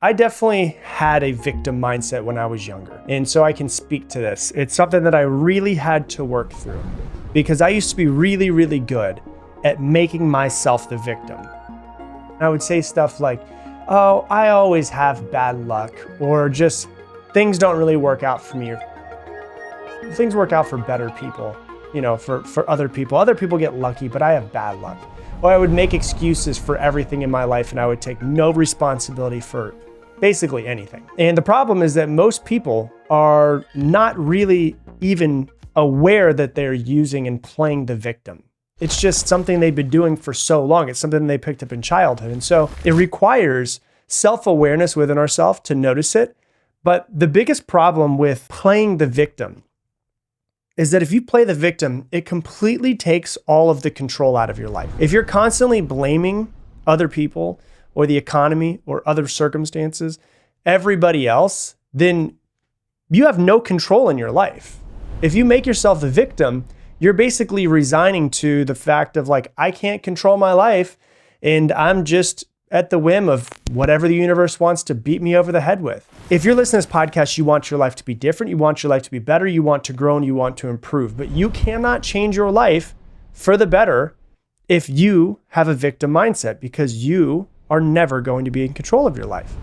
I definitely had a victim mindset when I was younger. And so I can speak to this. It's something that I really had to work through because I used to be really, really good at making myself the victim. I would say stuff like, oh, I always have bad luck, or just things don't really work out for me. Things work out for better people, for other people. Other people get lucky, but I have bad luck. Or I would make excuses for everything in my life and I would take no responsibility for basically anything. And the problem is that most people are not really even aware that they're using and playing the victim. It's just something they've been doing for so long. It's something they picked up in childhood. And so it requires self-awareness within ourselves to notice it. But the biggest problem with playing the victim is that if you play the victim, it completely takes all of the control out of your life. If you're constantly blaming other people or the economy or other circumstances, everybody else, then you have no control in your life. If you make yourself the victim, you're basically resigning to the fact of like, I can't control my life and I'm just at the whim of whatever the universe wants to beat me over the head with. If you're listening to this podcast, you want your life to be different, you want your life to be better, you want to grow and you want to improve, but you cannot change your life for the better if you have a victim mindset, because you are never going to be in control of your life.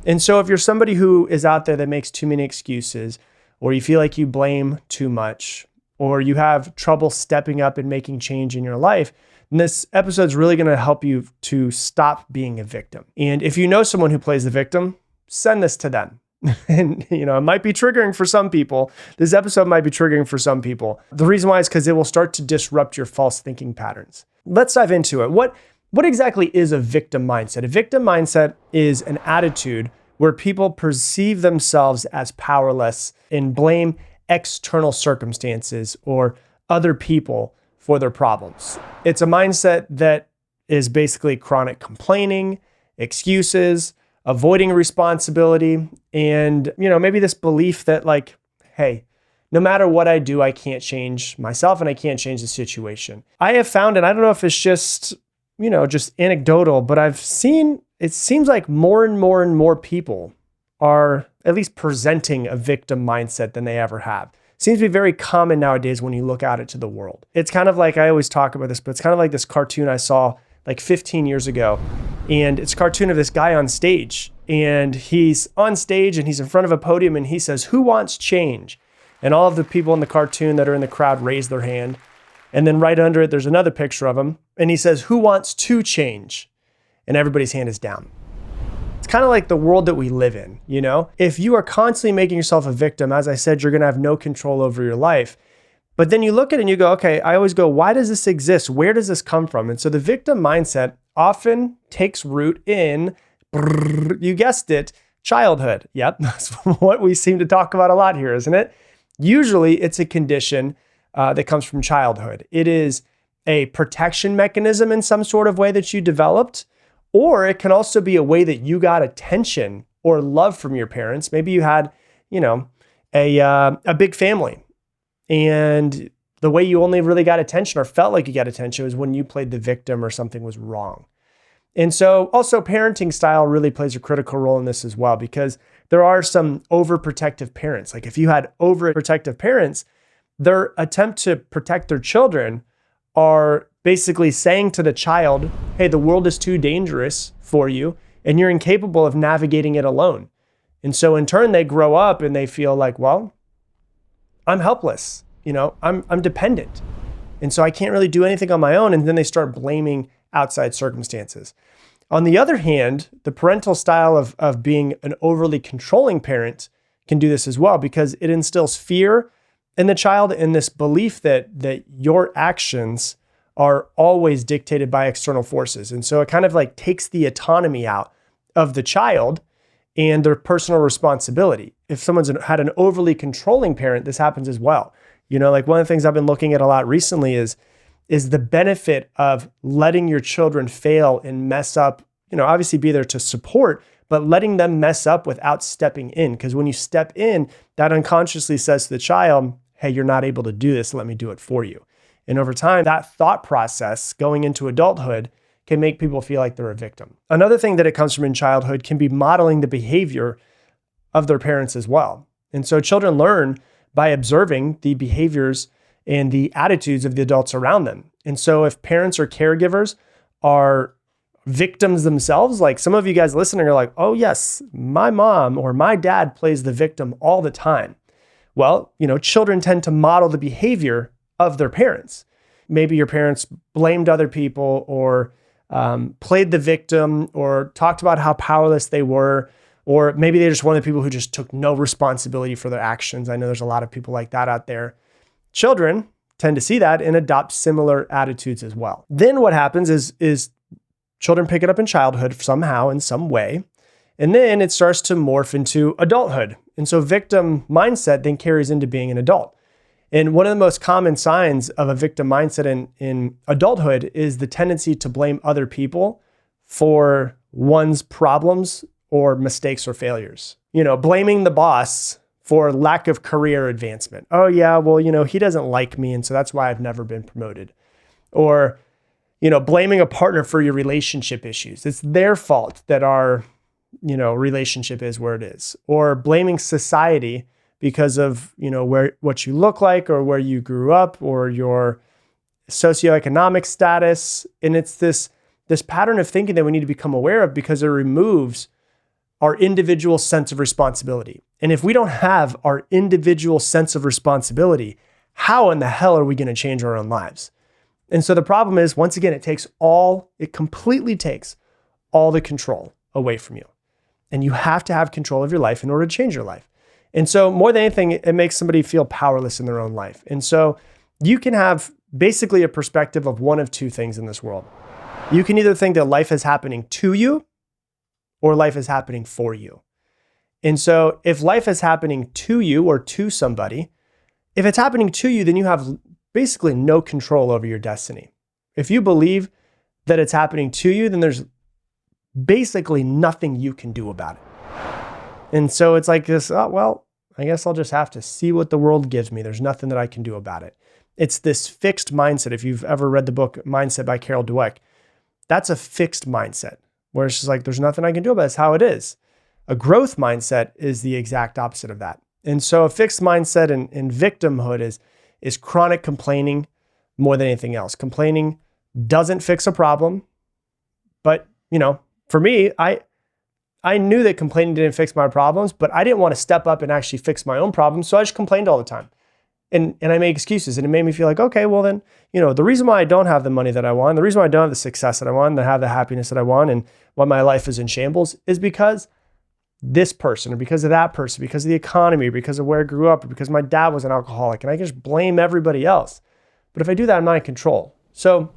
And so if you're somebody who is out there that makes too many excuses, or you feel like you blame too much, or you have trouble stepping up and making change in your life, then this episode is really going to help you to stop being a victim. And if you know someone who plays the victim, send this to them. And it might be triggering for some people. This episode might be triggering for some people. The reason why is because it will start to disrupt your false thinking patterns. Let's dive into it. What exactly is a victim mindset? A victim mindset is an attitude where people perceive themselves as powerless and blame external circumstances or other people for their problems. It's a mindset that is basically chronic complaining, excuses, avoiding responsibility, and maybe this belief that like, hey, no matter what I do, I can't change myself and I can't change the situation. I have found, and I don't know if it's just anecdotal, but I've seen, it seems like more and more and more people are at least presenting a victim mindset than they ever have. Seems to be very common nowadays when you look out into the world. It's kind of like, I always talk about this, but it's kind of like this cartoon I saw like 15 years ago. And it's a cartoon of this guy on stage, and he's on stage and he's in front of a podium and he says, "Who wants change?" And all of the people in the cartoon that are in the crowd raise their hand. And then right under it, there's another picture of him. And he says, "Who wants to change?" And everybody's hand is down. It's kind of like the world that we live in, If you are constantly making yourself a victim, as I said, you're going to have no control over your life. But then you look at it and you go, okay, I always go, why does this exist? Where does this come from? And so the victim mindset often takes root in, you guessed it, childhood. Yep, that's what we seem to talk about a lot here, isn't it? Usually it's a condition that comes from childhood. It is a protection mechanism in some sort of way that you developed, or it can also be a way that you got attention or love from your parents. Maybe you had, a big family, and the way you only really got attention or felt like you got attention was when you played the victim or something was wrong. And so also parenting style really plays a critical role in this as well, because there are some overprotective parents. Like if you had overprotective parents, their attempt to protect their children are basically saying to the child, hey, the world is too dangerous for you and you're incapable of navigating it alone. And so in turn, they grow up and they feel like, well, I'm helpless. I'm dependent. And so I can't really do anything on my own. And then they start blaming outside circumstances. On the other hand, the parental style of being an overly controlling parent can do this as well, because it instills fear in the child and this belief that your actions are always dictated by external forces. And so it kind of like takes the autonomy out of the child and their personal responsibility. If someone's had an overly controlling parent, this happens as well. Like one of the things I've been looking at a lot recently is the benefit of letting your children fail and mess up, obviously be there to support, but letting them mess up without stepping in. Because when you step in, that unconsciously says to the child, hey, you're not able to do this, let me do it for you. And over time, that thought process going into adulthood can make people feel like they're a victim. Another thing that it comes from in childhood can be modeling the behavior of their parents as well. And so children learn by observing the behaviors and the attitudes of the adults around them. And so if parents or caregivers are victims themselves, like some of you guys listening are like, oh yes, my mom or my dad plays the victim all the time. Well, children tend to model the behavior of their parents. Maybe your parents blamed other people or played the victim or talked about how powerless they were, or maybe they're just one of the people who just took no responsibility for their actions. I know there's a lot of people like that out there. Children tend to see that and adopt similar attitudes as well. Then what happens is children pick it up in childhood somehow, in some way, and then it starts to morph into adulthood. And so victim mindset then carries into being an adult. And one of the most common signs of a victim mindset in adulthood is the tendency to blame other people for one's problems or mistakes or failures. Blaming the boss for lack of career advancement. Oh yeah, well, he doesn't like me, and so that's why I've never been promoted. Or, blaming a partner for your relationship issues. It's their fault that our, relationship is where it is. Or blaming society because of, what you look like or where you grew up or your socioeconomic status. And it's this pattern of thinking that we need to become aware of, because it removes our individual sense of responsibility. And if we don't have our individual sense of responsibility, how in the hell are we going to change our own lives? And so the problem is, once again, it completely takes all the control away from you. And you have to have control of your life in order to change your life. And so more than anything, it makes somebody feel powerless in their own life. And so you can have basically a perspective of one of two things in this world. You can either think that life is happening to you or life is happening for you. And so if life is happening to you or to somebody, if it's happening to you, then you have basically no control over your destiny. If you believe that it's happening to you, then there's basically nothing you can do about it. And so it's like this, oh, well, I guess I'll just have to see what the world gives me. There's nothing that I can do about it. It's this fixed mindset. If you've ever read the book Mindset by Carol Dweck, that's a fixed mindset where it's just like, there's nothing I can do about it. It's how it is. A growth mindset is the exact opposite of that. And so a fixed mindset in victimhood is chronic complaining more than anything else. Complaining doesn't fix a problem. But, for me, I knew that complaining didn't fix my problems, but I didn't want to step up and actually fix my own problems. So I just complained all the time. And I made excuses, and it made me feel like, okay, well then, the reason why I don't have the money that I want, the reason why I don't have the success that I want, to have the happiness that I want, and why my life is in shambles is because this person, or because of that person, because of the economy, or because of where I grew up, or because my dad was an alcoholic, and I can just blame everybody else. But if I do that, I'm not in control. So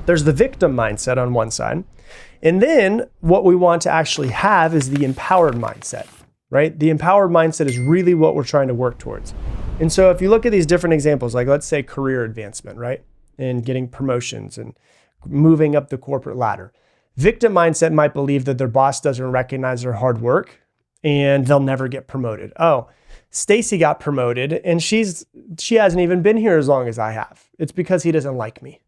there's the victim mindset on one side. And then what we want to actually have is the empowered mindset, right? The empowered mindset is really what we're trying to work towards. And so if you look at these different examples, like let's say career advancement, right? And getting promotions and moving up the corporate ladder. Victim mindset might believe that their boss doesn't recognize their hard work and they'll never get promoted. Oh, Stacy got promoted and she hasn't even been here as long as I have. It's because he doesn't like me.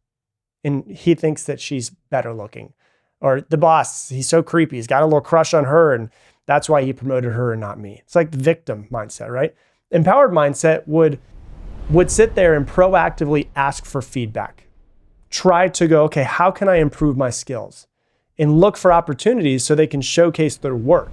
And he thinks that she's better looking. Or the boss, he's so creepy. He's got a little crush on her and that's why he promoted her and not me. It's like the victim mindset, right? Empowered mindset would sit there and proactively ask for feedback. Try to go, okay, how can I improve my skills? And look for opportunities so they can showcase their work.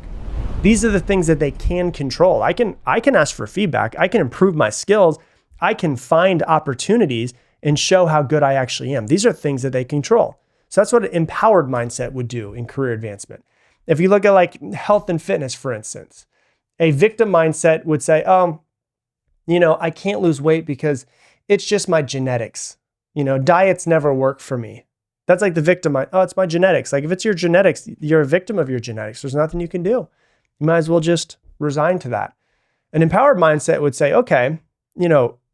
These are the things that they can control. I can ask for feedback. I can improve my skills. I can find opportunities and show how good I actually am. These are things that they control. So that's what an empowered mindset would do in career advancement. If you look at like health and fitness, for instance, a victim mindset would say, I can't lose weight because it's just my genetics. Diets never work for me. That's like the victim mind. Oh, it's my genetics. Like if it's your genetics, you're a victim of your genetics. There's nothing you can do. You might as well just resign to that. An empowered mindset would say, okay,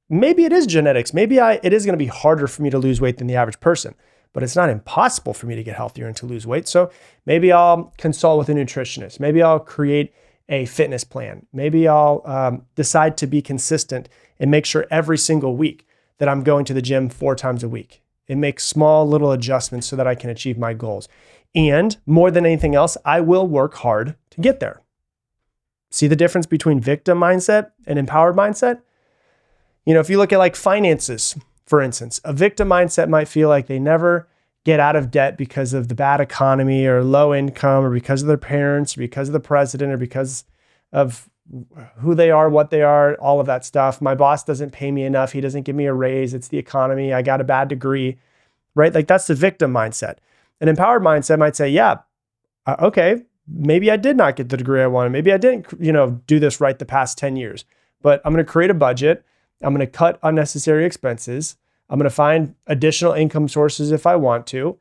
maybe it is genetics. Maybe it is going to be harder for me to lose weight than the average person, but it's not impossible for me to get healthier and to lose weight. So maybe I'll consult with a nutritionist. Maybe I'll create a fitness plan. Maybe I'll decide to be consistent and make sure every single week that I'm going to the gym 4 times a week. and make small little adjustments so that I can achieve my goals. And more than anything else, I will work hard to get there. See the difference between victim mindset and empowered mindset? If you look at like finances, for instance, a victim mindset might feel like they never get out of debt because of the bad economy or low income or because of their parents or because of the president or because of who they are, what they are, all of that stuff. My boss doesn't pay me enough. He doesn't give me a raise. It's the economy. I got a bad degree, right? Like that's the victim mindset. An empowered mindset might say, yeah, okay, maybe I did not get the degree I wanted. Maybe I didn't, do this right the past 10 years, but I'm going to create a budget. I'm going to cut unnecessary expenses. I'm going to find additional income sources if I want to,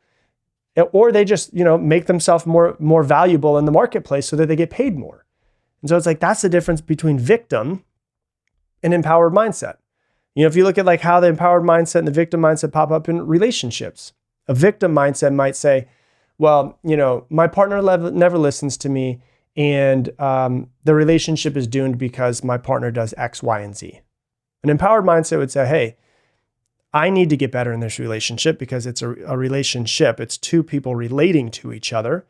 or they just, make themselves more valuable in the marketplace so that they get paid more. And so it's like, that's the difference between victim and empowered mindset. If you look at like how the empowered mindset and the victim mindset pop up in relationships, a victim mindset might say, well, my partner never listens to me and the relationship is doomed because my partner does X, Y, and Z. An empowered mindset would say, hey, I need to get better in this relationship because it's a relationship. It's two people relating to each other.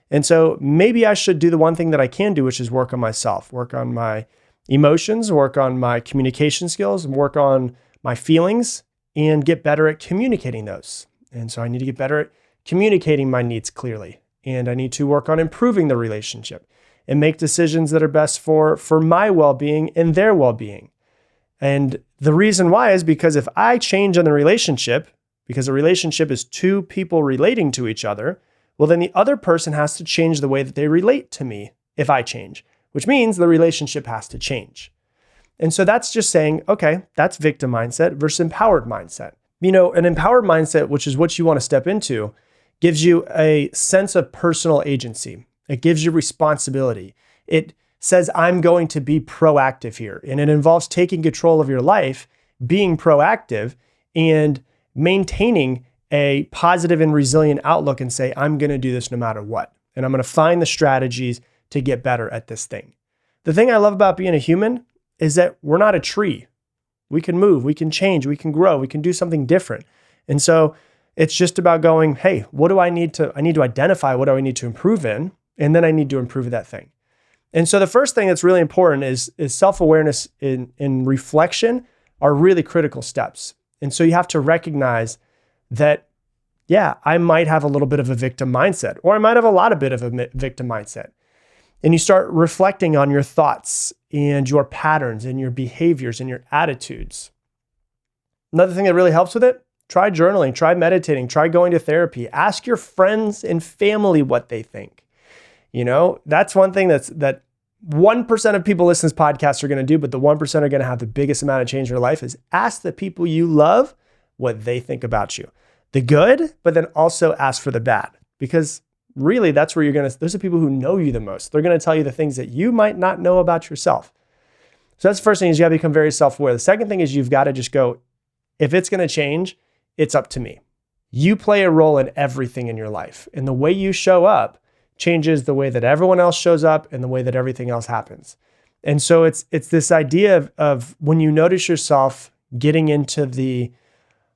And so maybe I should do the one thing that I can do, which is work on myself, work on my emotions, work on my communication skills, and work on my feelings and get better at communicating those. And so I need to get better at communicating my needs clearly. And I need to work on improving the relationship and make decisions that are best for my well-being and their well-being. And the reason why is because if I change in the relationship, because a relationship is two people relating to each other, well, then the other person has to change the way that they relate to me if I change, which means the relationship has to change. And so that's just saying, okay, that's victim mindset versus empowered mindset. An empowered mindset, which is what you want to step into, gives you a sense of personal agency. It gives you responsibility. It says, I'm going to be proactive here. And it involves taking control of your life, being proactive, and maintaining a positive and resilient outlook and say, I'm going to do this no matter what. And I'm going to find the strategies to get better at this thing. The thing I love about being a human is that we're not a tree. We can move, we can change, we can grow, we can do something different. And so it's just about going, hey, what do I need to identify what do I need to improve in? And then I need to improve that thing. And so the first thing that's really important is self-awareness and reflection are really critical steps. And so you have to recognize that, yeah, I might have a little bit of a victim mindset, or I might have a lot of bit of a victim mindset. And you start reflecting on your thoughts and your patterns and your behaviors and your attitudes. Another thing that really helps with it, try journaling, try meditating, try going to therapy. Ask your friends and family what they think. That's one thing that 1% of people listening to this podcast are going to do, but the 1% are going to have the biggest amount of change in their life is ask the people you love what they think about you. The good, but then also ask for the bad, because really that's where those are people who know you the most. They're going to tell you the things that you might not know about yourself. So that's the first thing, is you got to become very self-aware. The second thing is you've got to just go, if it's going to change, it's up to me. You play a role in everything in your life, and the way you show up changes the way that everyone else shows up and the way that everything else happens. And so it's this idea of when you notice yourself getting into the,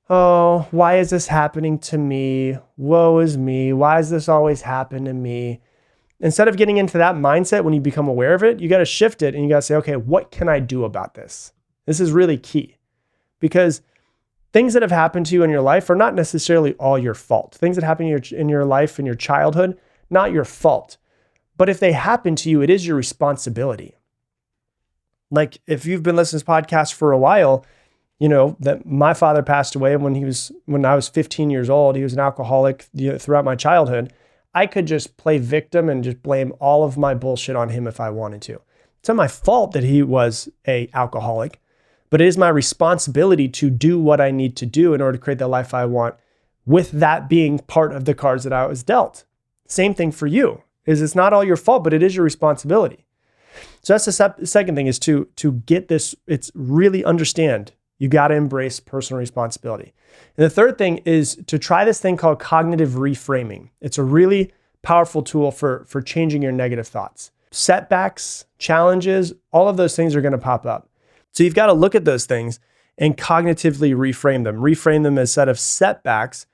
oh, why is this happening to me? Woe is me. Why does this always happen to me? Instead of getting into that mindset, when you become aware of it, you got to shift it and you got to say, okay, what can I do about this? This is really key, because things that have happened to you in your life are not necessarily all your fault. Things that happen in your life, in your childhood, not your fault. But if they happen to you, it is your responsibility. Like if you've been listening to this podcast for a while, that my father passed away when I was 15 years old. He was an alcoholic throughout my childhood. I could just play victim and just blame all of my bullshit on him if I wanted to. It's not my fault that he was an alcoholic, but it is my responsibility to do what I need to do in order to create the life I want, with that being part of the cards that I was dealt. Same thing for you, is it's not all your fault, but it is your responsibility. So that's the second thing, is to get this, it's really understand, you got to embrace personal responsibility. And the third thing is to try this thing called cognitive reframing. It's a really powerful tool for changing your negative thoughts. Setbacks, challenges, all of those things are going to pop up. So you've got to look at those things and cognitively reframe them. Reframe them as a set of setbacks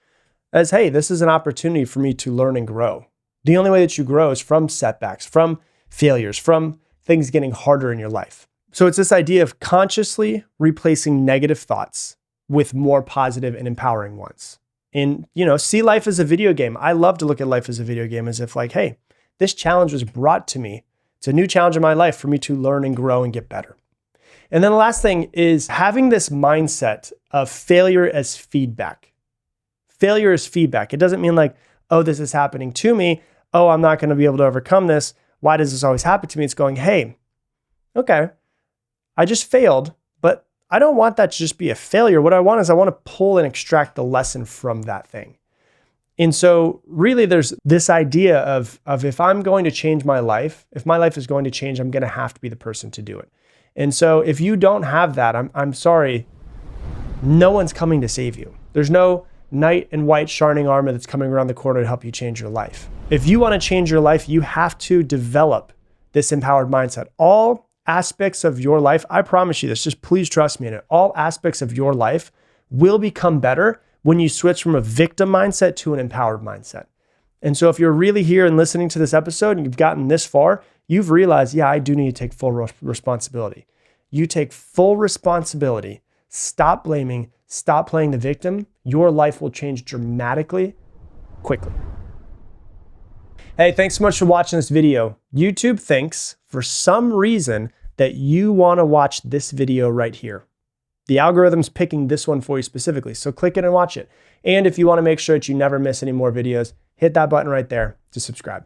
as, hey, this is an opportunity for me to learn and grow. The only way that you grow is from setbacks, from failures, from things getting harder in your life. So it's this idea of consciously replacing negative thoughts with more positive and empowering ones. And, see life as a video game. I love to look at life as a video game as if like, hey, this challenge was brought to me. It's a new challenge in my life for me to learn and grow and get better. And then the last thing is having this mindset of failure as feedback. Failure is feedback. It doesn't mean like, oh, this is happening to me. Oh, I'm not going to be able to overcome this. Why does this always happen to me? It's going, hey, okay, I just failed, but I don't want that to just be a failure. What I want is I want to pull and extract the lesson from that thing. And so really there's this idea of if I'm going to change my life, if my life is going to change, I'm going to have to be the person to do it. And so if you don't have that, I'm sorry, no one's coming to save you. There's no knight in white shining armor that's coming around the corner to help you change your life. If you want to change your life, you have to develop this empowered mindset. All aspects of your life, I promise you this, just please trust me in it. All aspects of your life will become better when you switch from a victim mindset to an empowered mindset. And so if you're really here and listening to this episode and you've gotten this far, you've realized, yeah, I do need to take full responsibility. You take full responsibility. Stop blaming. Stop playing the victim. Your life will change dramatically, quickly. Hey, thanks so much for watching this video. YouTube thinks for some reason that you want to watch this video right here. The algorithm's picking this one for you specifically, so click it and watch it. And if you want to make sure that you never miss any more videos, hit that button right there to subscribe.